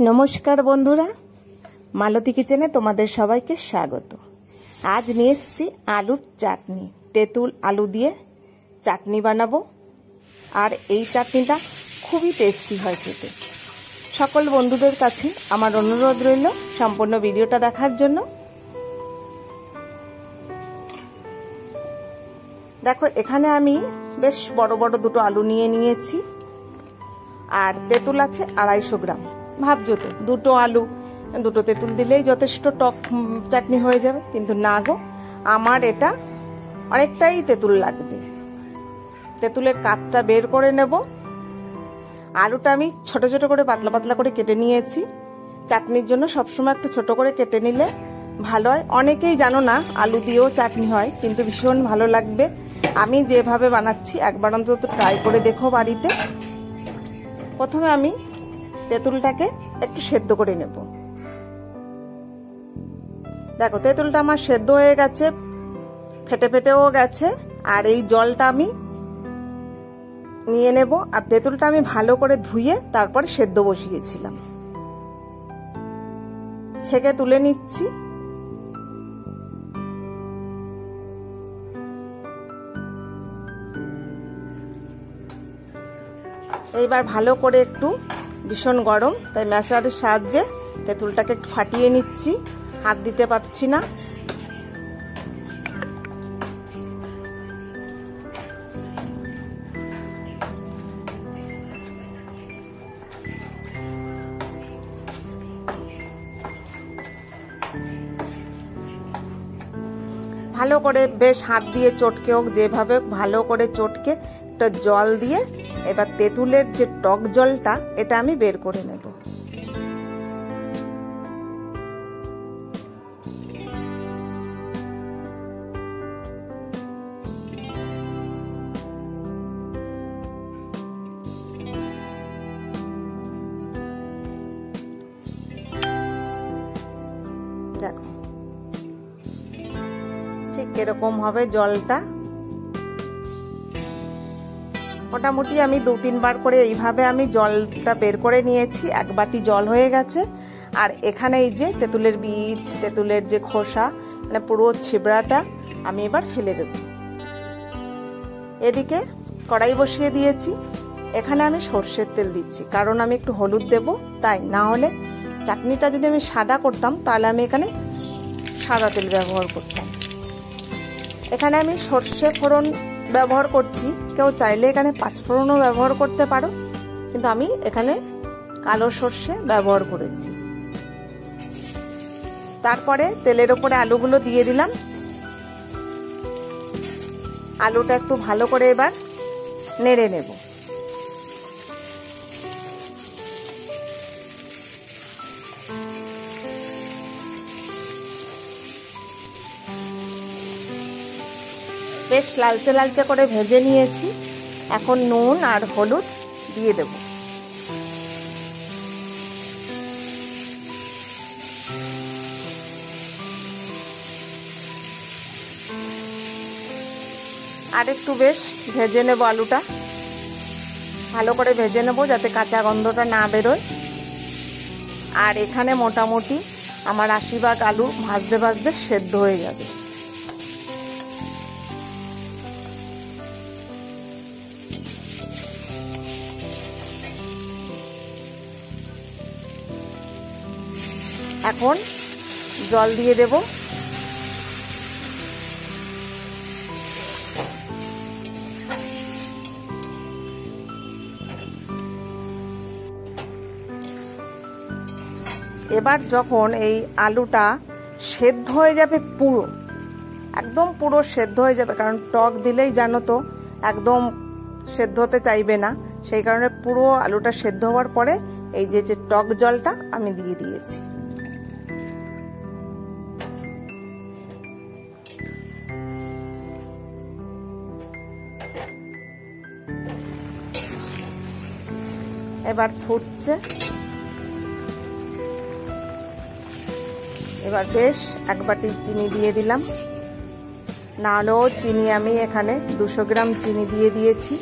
নমস্কার বন্ধুরা, মালতী কিচেনে তোমাদের সবাইকে স্বাগত। আজ নিয়ে এসেছি আলুর চাটনি। তেঁতুল আলু দিয়ে চাটনি বানাবো, আর এই চাটনিটা খুবই টেস্টি হয় খেতে। সকল বন্ধুদের কাছে আমার অনুরোধ রইল সম্পূর্ণ ভিডিওটা দেখার জন্য। দেখো, এখানে আমি বেশ বড় বড় দুটো আলু নিয়ে নিয়েছি, আর তেঁতুল আছে 250 গ্রাম। ভাবছো তো দুটো আলু দুটো তেঁতুল দিলেই যথেষ্ট টক চাটনি হয়ে যাবে, কিন্তু না গো, আমার এটা অনেকটাই তেঁতুল লাগবে। তেঁতুলের কাতটা বের করে নেব। আলুটা আমি ছোট ছোট করে পাতলা পাতলা করে কেটে নিয়েছি। চাটনির জন্য সবসময় একটু ছোট করে কেটে নিলে ভালো হয়। অনেকেই জানো না আলু দিয়েও চাটনি হয়, কিন্তু ভীষণ ভালো লাগবে। আমি যেভাবে বানাচ্ছি একবার অন্তত ট্রাই করে দেখো বাড়িতে। প্রথমে আমি তেঁতুলটাকে একটু সেদ্ধ করে নেব। দেখো, তেঁতুলটা আমার সেদ্ধ হয়ে গেছে, ফেটে ফেটেও গেছে। আর এই জলটা আমি নিয়ে নেব। আর তেঁতুলটা আমি ভালো করে ধুয়ে তারপর সেদ্ধ বসিয়েছিলাম, ছেঁকে তুলে নিচ্ছি। এইবার ভালো করে একটু, ভীষণ গরম তাই ম্যাশারের সাহায্যে তেঁতুলটাকে একটু ফাটিয়ে নিচ্ছি, হাত দিতে পারছি না। ভালো করে বেশ হাত দিয়ে চটকে হোক, যেভাবে ভালো করে চটকে একটা জল দিয়ে এবার তেঁতুলের যে টক জলটা এটা আমি বের করে নেব। দেখো ঠিক এরকম হবে জলটা। মোটামুটি আমি 2-3 বার করে এইভাবে আমি জলটা বের করে নিয়েছি। 1 বাটি জল হয়ে গেছে। আর এখানে এই যে তেঁতুলের বীজ, তেঁতুলের যে খোসা, মানে পুরো ছিবড়াটা আমি এবার ফেলে দেব। এদিকে কড়াই বসিয়ে দিয়েছি। এখানে আমি সর্ষের তেল দিচ্ছি, কারণ আমি একটু হলুদ দেব তাই। না হলে চাটনিটা যদি আমি সাদা করতাম তাহলে আমি এখানে সাদা তেল ব্যবহার করতাম। এখানে আমি সর্ষে ফোড়ন ব্যবহার করছি, কেউ চাইলে এখানে 5 ফোড়নও ব্যবহার করতে পারো, কিন্তু আমি এখানে কালো সর্ষে ব্যবহার করেছি। তারপরে তেলের ওপরে আলুগুলো দিয়ে দিলাম। আলুটা একটু ভালো করে এবার নেড়ে নেব। বেশ লালচে লালচে করে ভেজে নিয়েছি। এখন নুন আর হলুদ দিয়ে দেব। আর একটু বেশ ভেজে নেব আলুটা, ভালো করে ভেজে নেব যাতে কাঁচা গন্ধটা না বেরোয়। আর এখানে মোটামুটি আমার 80 ভাগ আলু ভাজতে ভাজতে সেদ্ধ হয়ে যাবে। এখন জল দিয়ে দেব। এবার যখন এই আলুটা সেদ্ধ হয়ে যাবে, পুরো একদম পুরো সেদ্ধ হয়ে যাবে, কারণ টক দিলেই জানো তো একদম সেদ্ধ হতে চাইবে না, সেই কারণে পুরো আলুটা সেদ্ধ হওয়ার পরে এই যে টক জলটা আমি দিয়ে দিয়েছি। এবার ফুটছে। এবার বেশ 1 বাটি চিনি দিয়ে দিলাম। না হলেও চিনি আমি এখানে 200 গ্রাম চিনি দিয়ে দিয়েছি।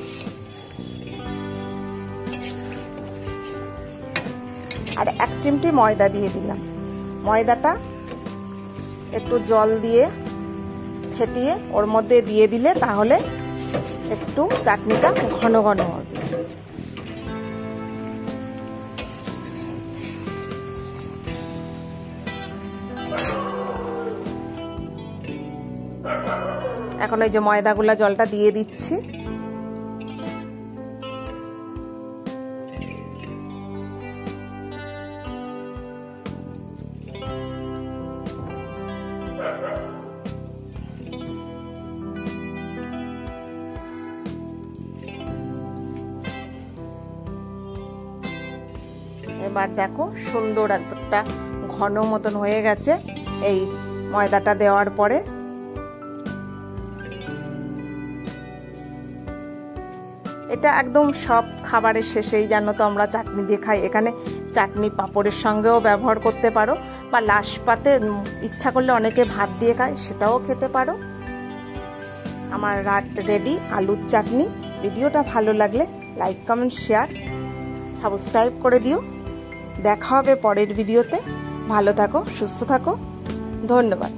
আর 1 চিমটি ময়দা দিয়ে দিলাম। ময়দাটা একটু জল দিয়ে ফেটিয়ে ওর মধ্যে দিয়ে দিলে তাহলে একটু চাটনিটা ঘন ঘন হবে। এখন এই যে ময়দাগুলা জলটা দিয়ে দিচ্ছি। এবার দেখো সুন্দর একটা ঘন মতন হয়ে গেছে এই ময়দাটা দেওয়ার পরে। এটা একদম সব খাবারের শেষেই জানো তো আমরা চাটনি দিয়ে খাই। এখানে চাটনি পাঁপড়ের সঙ্গেও ব্যবহার করতে পারো, বা লাশ পাতে ইচ্ছা করলে অনেকে ভাত দিয়ে খায়, সেটাও খেতে পারো। আমার রেডি আলুর চাটনি। ভিডিওটা ভালো লাগলে লাইক, কমেন্ট, শেয়ার, সাবস্ক্রাইব করে দিও। দেখা হবে পরের ভিডিওতে। ভালো থাকো, সুস্থ থাকো, ধন্যবাদ।